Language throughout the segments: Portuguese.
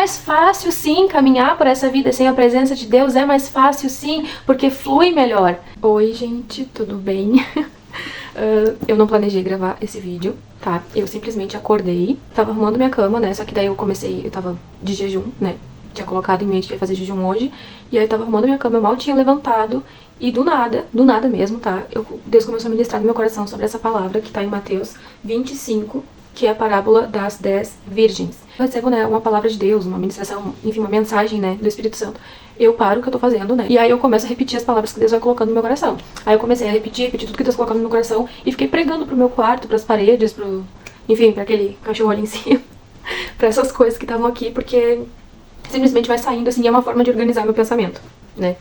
mais fácil sim caminhar por essa vida sem a presença de Deus, é mais fácil sim, porque flui melhor. Oi gente, tudo bem? Eu não planejei gravar esse vídeo, tá? Eu simplesmente acordei, tava arrumando minha cama, né? Só que daí eu tava de jejum, né? Tinha colocado em mente que ia fazer jejum hoje. E aí eu tava arrumando minha cama, eu mal tinha levantado. E do nada mesmo, tá? Deus começou a ministrar no meu coração sobre essa palavra que tá em Mateus 25, que é a parábola das 10 virgens. Eu recebo, né, uma palavra de Deus, uma ministração, enfim, uma mensagem, né, do Espírito Santo. Eu paro o que eu tô fazendo, né? E aí eu começo a repetir as palavras que Deus vai colocando no meu coração. Aí eu comecei a repetir tudo que Deus colocou no meu coração e fiquei pregando pro meu quarto, pras paredes, enfim, pra aquele cachorro ali em cima. Pra essas coisas que estavam aqui, porque simplesmente vai saindo, assim, é uma forma de organizar meu pensamento, né?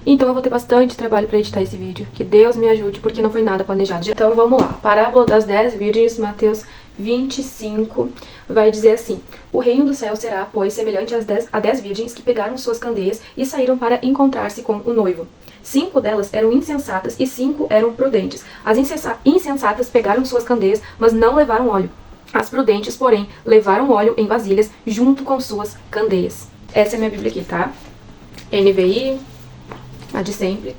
Então eu vou ter bastante trabalho pra editar esse vídeo. Que Deus me ajude, porque não foi nada planejado. Então vamos lá. Parábola das 10 virgens, Mateus 25, vai dizer assim: o reino do céu será, pois, semelhante a 10 virgens que pegaram suas candeias e saíram para encontrar-se com o noivo. 5 delas eram insensatas e 5 eram prudentes. As insensatas pegaram suas candeias, mas não levaram óleo. As prudentes, porém, levaram óleo em vasilhas junto com suas candeias. Essa é a minha Bíblia aqui, tá? NVI, a de sempre.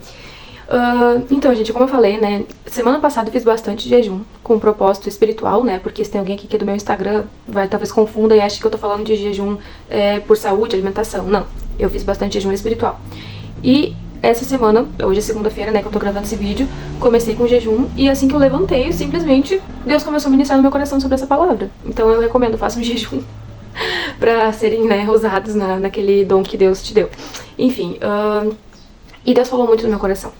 Então, gente, como eu falei, né, semana passada eu fiz bastante jejum com propósito espiritual, né, porque se tem alguém aqui que é do meu Instagram, talvez confunda e ache que eu tô falando de jejum por saúde, alimentação. Não, eu fiz bastante jejum espiritual. E essa semana, hoje é segunda-feira, né, que eu tô gravando esse vídeo, comecei com jejum e assim que eu levantei, simplesmente Deus começou a ministrar no meu coração sobre essa palavra. Então eu recomendo, façam jejum pra serem, né, usados naquele dom que Deus te deu. Enfim, e Deus falou muito no meu coração.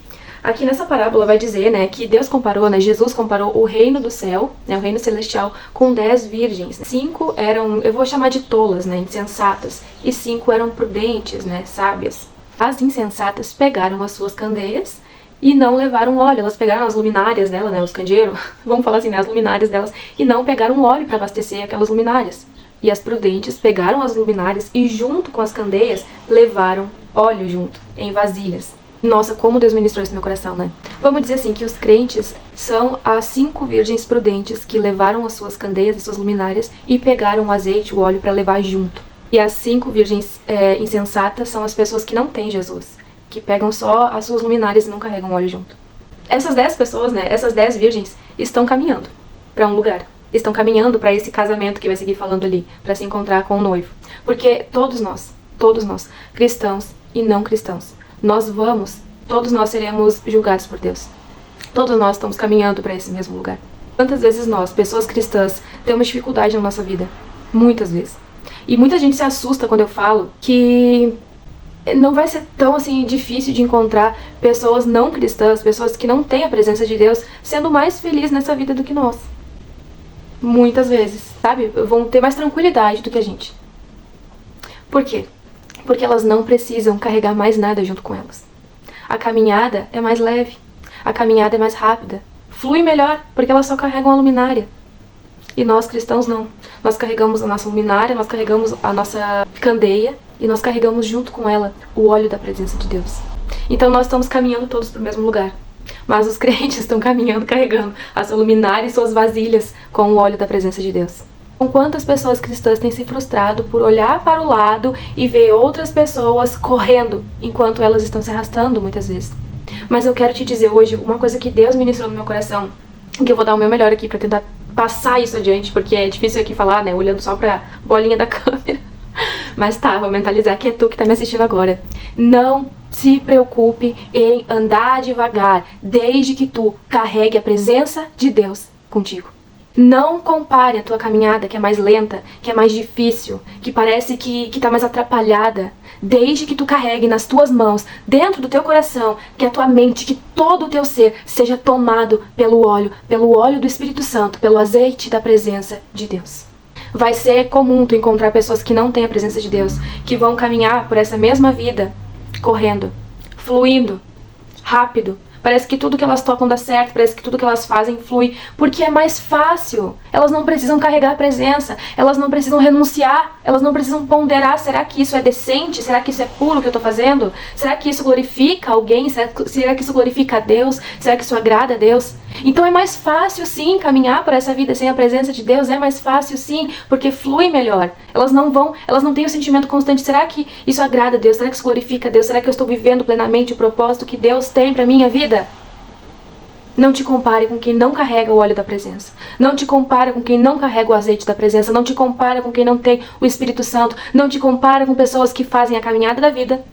Aqui nessa parábola vai dizer, né, que Deus comparou, né, Jesus comparou o reino do céu, né, o reino celestial, com 10 virgens. 5 eram, eu vou chamar de tolas, né, insensatas, e 5 eram prudentes, né, sábias. As insensatas pegaram as suas candeias e não levaram óleo. Elas pegaram as luminárias dela, né, os candeeiros, vamos falar assim, né, as luminárias delas, e não pegaram óleo para abastecer aquelas luminárias. E as prudentes pegaram as luminárias e junto com as candeias levaram óleo junto, em vasilhas. Nossa, como Deus ministrou isso no meu coração, né? Vamos dizer assim, que os crentes são as 5 virgens prudentes que levaram as suas candeias, as suas luminárias e pegaram o azeite, o óleo para levar junto. E as 5 virgens insensatas são as pessoas que não têm Jesus, que pegam só as suas luminárias e não carregam óleo junto. Essas 10 pessoas, né, essas 10 virgens estão caminhando para um lugar. Estão caminhando para esse casamento que vai seguir falando ali, para se encontrar com o noivo. Porque todos nós, cristãos e não cristãos, todos nós seremos julgados por Deus. Todos nós estamos caminhando para esse mesmo lugar. Quantas vezes nós, pessoas cristãs, temos dificuldade na nossa vida? Muitas vezes. E muita gente se assusta quando eu falo que não vai ser tão assim difícil de encontrar pessoas não cristãs, pessoas que não têm a presença de Deus, sendo mais felizes nessa vida do que nós. Muitas vezes, sabe? Vão ter mais tranquilidade do que a gente. Por quê? Porque elas não precisam carregar mais nada junto com elas. A caminhada é mais leve, a caminhada é mais rápida, flui melhor, porque elas só carregam a luminária. E nós cristãos não. Nós carregamos a nossa luminária, nós carregamos a nossa candeia e nós carregamos junto com ela o óleo da presença de Deus. Então nós estamos caminhando todos para o mesmo lugar. Mas os crentes estão caminhando, carregando a sua luminária e suas vasilhas com o óleo da presença de Deus. Com quantas pessoas cristãs têm se frustrado por olhar para o lado e ver outras pessoas correndo, enquanto elas estão se arrastando muitas vezes. Mas eu quero te dizer hoje uma coisa que Deus ministrou no meu coração, que eu vou dar o meu melhor aqui para tentar passar isso adiante, porque é difícil aqui falar, né, olhando só pra bolinha da câmera. Mas tá, vou mentalizar que é tu que tá me assistindo agora. Não se preocupe em andar devagar, desde que tu carregue a presença de Deus contigo. Não compare a tua caminhada, que é mais lenta, que é mais difícil, que parece que tá mais atrapalhada, desde que tu carregue nas tuas mãos, dentro do teu coração, que a tua mente, que todo o teu ser seja tomado pelo óleo do Espírito Santo, pelo azeite da presença de Deus. Vai ser comum tu encontrar pessoas que não têm a presença de Deus, que vão caminhar por essa mesma vida, correndo, fluindo, rápido. Parece que tudo que elas tocam dá certo, parece que tudo que elas fazem flui, porque é mais fácil. Elas não precisam carregar a presença, elas não precisam renunciar, elas não precisam ponderar, será que isso é decente? Será que isso é puro o que eu tô fazendo? Será que isso glorifica alguém? Será que isso glorifica a Deus? Será que isso agrada a Deus? Então é mais fácil sim caminhar por essa vida sem a presença de Deus, é mais fácil sim, porque flui melhor. Elas não têm o sentimento constante, será que isso agrada a Deus? Será que isso glorifica a Deus? Será que eu estou vivendo plenamente o propósito que Deus tem para minha vida? Não te compare com quem não carrega o óleo da presença. Não te compare com quem não carrega o azeite da presença. Não te compare com quem não tem o Espírito Santo. Não te compare com pessoas que fazem a caminhada da vida,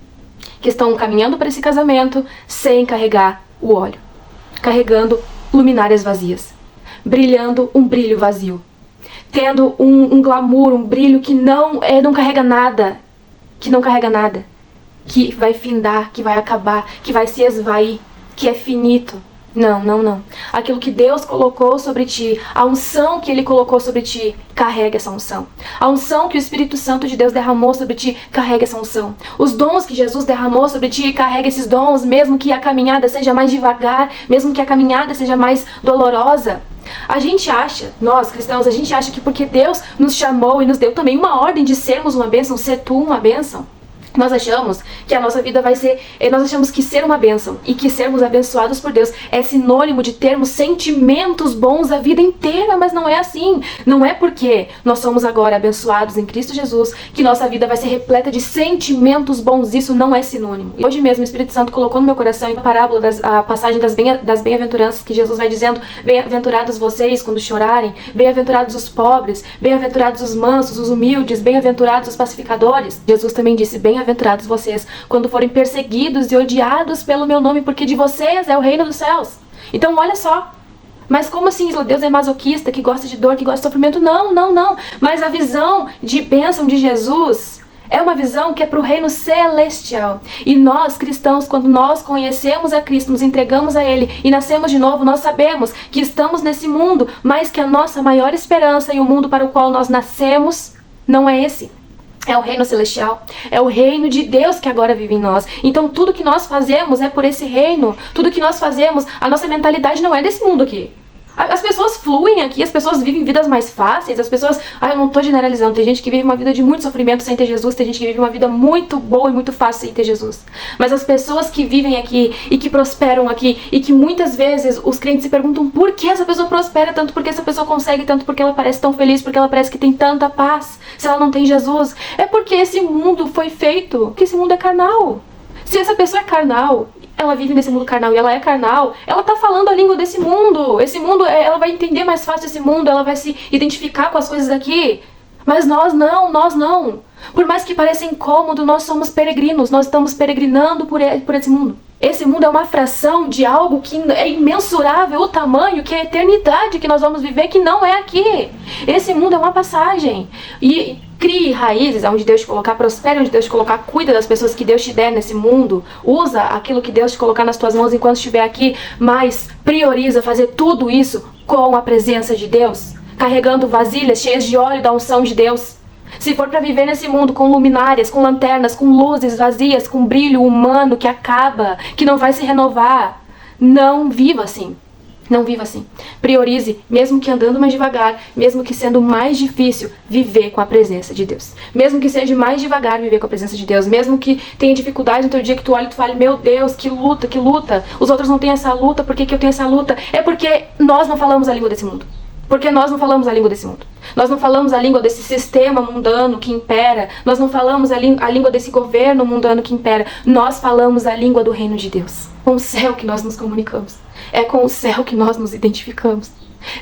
que estão caminhando para esse casamento sem carregar o óleo, carregando luminárias vazias, brilhando um brilho vazio, tendo um glamour, um brilho que não carrega nada, que vai findar, que vai acabar, que vai se esvair, que é finito. Não, não, não. Aquilo que Deus colocou sobre ti, a unção que Ele colocou sobre ti, carrega essa unção. A unção que o Espírito Santo de Deus derramou sobre ti, carrega essa unção. Os dons que Jesus derramou sobre ti, carrega esses dons, mesmo que a caminhada seja mais devagar, mesmo que a caminhada seja mais dolorosa. A gente acha, nós cristãos, a gente acha que porque Deus nos chamou e nos deu também uma ordem de sermos uma bênção, ser tu uma bênção, nós achamos que a nossa vida vai ser... Nós achamos que ser uma bênção e que sermos abençoados por Deus é sinônimo de termos sentimentos bons a vida inteira, mas não é assim. Não é porque nós somos agora abençoados em Cristo Jesus que nossa vida vai ser repleta de sentimentos bons. Isso não é sinônimo. E hoje mesmo o Espírito Santo colocou no meu coração a parábola, a passagem das bem-aventuranças, que Jesus vai dizendo: bem-aventurados vocês quando chorarem, bem-aventurados os pobres, bem-aventurados os mansos, os humildes, bem-aventurados os pacificadores. Jesus também disse: bem-aventurados vocês quando forem perseguidos e odiados pelo meu nome, porque de vocês é o reino dos céus. Então olha só, mas como assim Deus é masoquista, que gosta de dor, que gosta de sofrimento? Não, não, não. Mas a visão de bênção de Jesus é uma visão que é para o reino celestial. E nós, cristãos, quando nós conhecemos a Cristo, nos entregamos a Ele e nascemos de novo, nós sabemos que estamos nesse mundo, mas que a nossa maior esperança e o mundo para o qual nós nascemos não é esse. É o reino celestial, é o reino de Deus que agora vive em nós. Então tudo que nós fazemos é por esse reino, tudo que nós fazemos, a nossa mentalidade não é desse mundo aqui. As pessoas fluem aqui, as pessoas vivem vidas mais fáceis, as pessoas... eu não tô generalizando, tem gente que vive uma vida de muito sofrimento sem ter Jesus, tem gente que vive uma vida muito boa e muito fácil sem ter Jesus. Mas as pessoas que vivem aqui e que prosperam aqui, e que muitas vezes os crentes se perguntam por que essa pessoa prospera tanto, porque essa pessoa consegue tanto, porque ela parece tão feliz, porque ela parece que tem tanta paz, se ela não tem Jesus, é porque esse mundo foi feito, porque esse mundo é carnal. Se essa pessoa é carnal, ela vive nesse mundo carnal e ela é carnal, ela tá falando a língua desse mundo. Esse mundo, ela vai entender mais fácil esse mundo, ela vai se identificar com as coisas daqui. Mas nós não, nós não. Por mais que pareça incômodo, nós somos peregrinos, nós estamos peregrinando por esse mundo. Esse mundo é uma fração de algo que é imensurável, o tamanho, que é a eternidade que nós vamos viver, que não é aqui. Esse mundo é uma passagem. E crie raízes onde Deus te colocar, prospere onde Deus te colocar, cuida das pessoas que Deus te der nesse mundo, usa aquilo que Deus te colocar nas tuas mãos enquanto estiver aqui, mas prioriza fazer tudo isso com a presença de Deus, carregando vasilhas cheias de óleo da unção de Deus. Se for para viver nesse mundo com luminárias, com lanternas, com luzes vazias, com brilho humano que acaba, que não vai se renovar, não viva assim. Não viva assim. Priorize, mesmo que andando mais devagar, mesmo que sendo mais difícil, viver com a presença de Deus. Mesmo que seja mais devagar, viver com a presença de Deus. Mesmo que tenha dificuldade no teu dia, que tu olhe e tu fale: meu Deus, que luta, que luta. Os outros não têm essa luta, por que eu tenho essa luta? É porque nós não falamos a língua desse mundo. Porque nós não falamos a língua desse mundo. Nós não falamos a língua desse sistema mundano que impera. Nós não falamos a língua desse governo mundano que impera. Nós falamos a língua do reino de Deus. Com o céu que nós nos comunicamos. É com o céu que nós nos identificamos.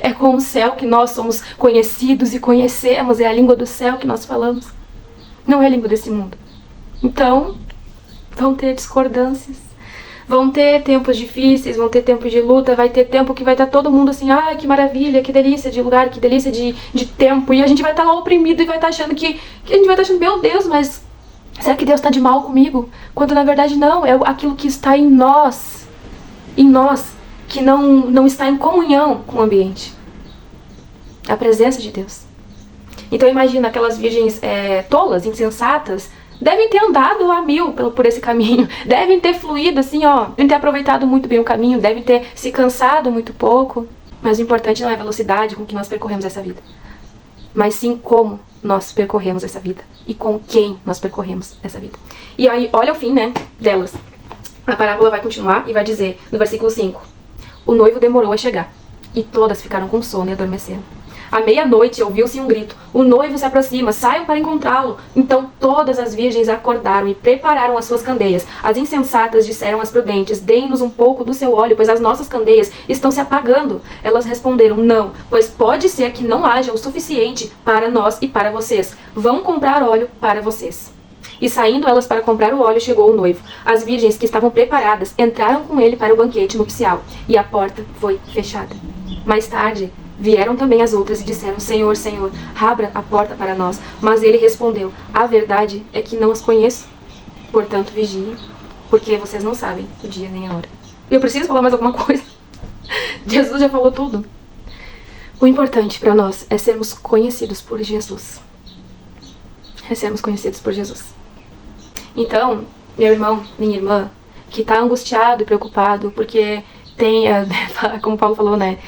É com o céu que nós somos conhecidos e conhecemos. É a língua do céu que nós falamos. Não é a língua desse mundo. Então, vão ter discordâncias. Vão ter tempos difíceis, vão ter tempos de luta, vai ter tempo que vai estar todo mundo assim: ai, que maravilha, que delícia de lugar, que delícia de tempo. E a gente vai estar lá oprimido e vai estar achando que a gente vai estar achando: meu Deus, mas será que Deus está de mal comigo? Quando na verdade não, é aquilo que está em nós, que não está em comunhão com o ambiente. A presença de Deus. Então imagina aquelas virgens tolas, insensatas, devem ter andado a 1000 por esse caminho, devem ter fluído assim, devem ter aproveitado muito bem o caminho, devem ter se cansado muito pouco. Mas o importante não é a velocidade com que nós percorremos essa vida, mas sim como nós percorremos essa vida e com quem nós percorremos essa vida. E aí, olha o fim, delas. A parábola vai continuar e vai dizer, no versículo 5, o noivo demorou a chegar. e todas ficaram com sono e adormeceram. À meia-noite ouviu-se um grito: o noivo se aproxima, saiam para encontrá-lo. Então todas as virgens acordaram e prepararam as suas candeias. As insensatas disseram às prudentes: deem-nos um pouco do seu óleo, pois as nossas candeias estão se apagando. Elas responderam: não, pois pode ser que não haja o suficiente para nós e para vocês. Vão comprar óleo para vocês. E saindo elas para comprar o óleo, chegou o noivo. As virgens que estavam preparadas entraram com ele para o banquete nupcial, e a porta foi fechada. Mais tarde vieram também as outras e disseram: Senhor, Senhor, abra a porta para nós. Mas ele respondeu: a verdade é que não as conheço. Portanto, vigiem, porque vocês não sabem o dia nem a hora. Eu preciso falar mais alguma coisa? Jesus já falou tudo. O importante para nós é sermos conhecidos por Jesus. É sermos conhecidos por Jesus. Então, meu irmão, minha irmã, que está angustiado e preocupado porque tem, como o Paulo falou, né,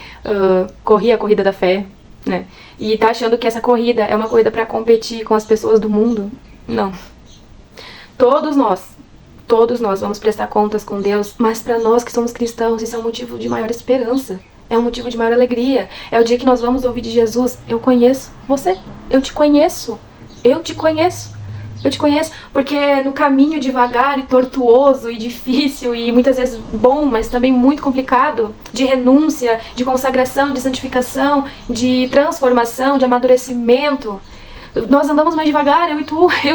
corri a corrida da fé, né, e tá achando que essa corrida é uma corrida para competir com as pessoas do mundo. Não. Todos nós vamos prestar contas com Deus, mas para nós que somos cristãos, isso é um motivo de maior esperança, é um motivo de maior alegria. É o dia que nós vamos ouvir de Jesus: eu conheço você, eu te conheço, eu te conheço. Eu te conheço, porque no caminho devagar e tortuoso e difícil e muitas vezes bom, mas também muito complicado, de renúncia, de consagração, de santificação, de transformação, de amadurecimento, nós andamos mais devagar, eu e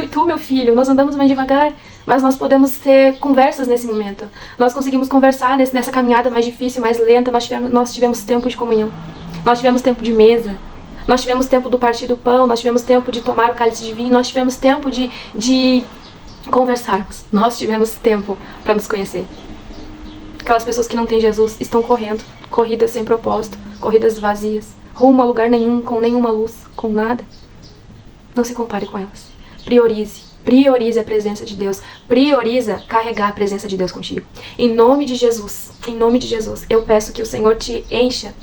tu, meu filho, nós andamos mais devagar, mas nós podemos ter conversas nesse momento. Nós conseguimos conversar nessa caminhada mais difícil, mais lenta. Nós tivemos tempo de comunhão, nós tivemos tempo de mesa. Nós tivemos tempo do partir do pão, nós tivemos tempo de tomar o cálice de vinho, nós tivemos tempo de conversarmos, nós tivemos tempo para nos conhecer. Aquelas pessoas que não têm Jesus estão correndo, corridas sem propósito, corridas vazias, rumo a lugar nenhum, com nenhuma luz, com nada. Não se compare com elas. Priorize a presença de Deus. Prioriza carregar a presença de Deus contigo. Em nome de Jesus, eu peço que o Senhor te encha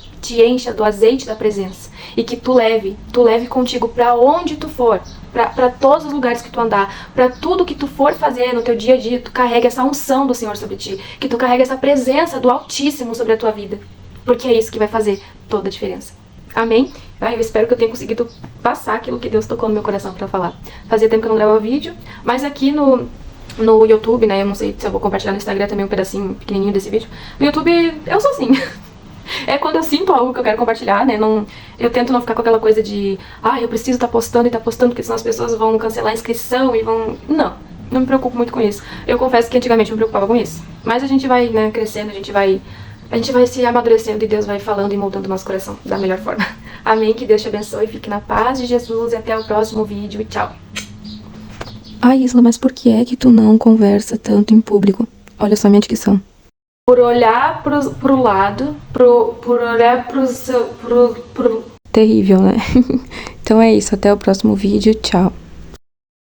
do azeite da presença. E que tu leve contigo para onde tu for, para todos os lugares que tu andar, para tudo que tu for fazer no teu dia a dia, tu carregue essa unção do Senhor sobre ti. Que tu carregue essa presença do Altíssimo sobre a tua vida. Porque é isso que vai fazer toda a diferença. Amém? Eu espero que eu tenha conseguido passar aquilo que Deus tocou no meu coração pra falar. Fazia tempo que eu não gravava vídeo, mas aqui no YouTube, né, eu não sei se eu vou compartilhar no Instagram também um pedacinho pequenininho desse vídeo. No YouTube, eu sou assim. É quando eu sinto algo que eu quero compartilhar, né, eu tento não ficar com aquela coisa de eu preciso estar postando e porque senão as pessoas vão cancelar a inscrição e vão... Não me preocupo muito com isso. Eu confesso que antigamente eu me preocupava com isso. Mas a gente vai, né, crescendo, a gente vai se amadurecendo e Deus vai falando e moldando o nosso coração da melhor forma. Amém, que Deus te abençoe, fique na paz de Jesus e até o próximo vídeo e tchau. Isla, mas por que é que tu não conversa tanto em público? Olha só a minha dicção. Por olhar pro lado, por olhar pro... Terrível, né? Então é isso, até o próximo vídeo, tchau.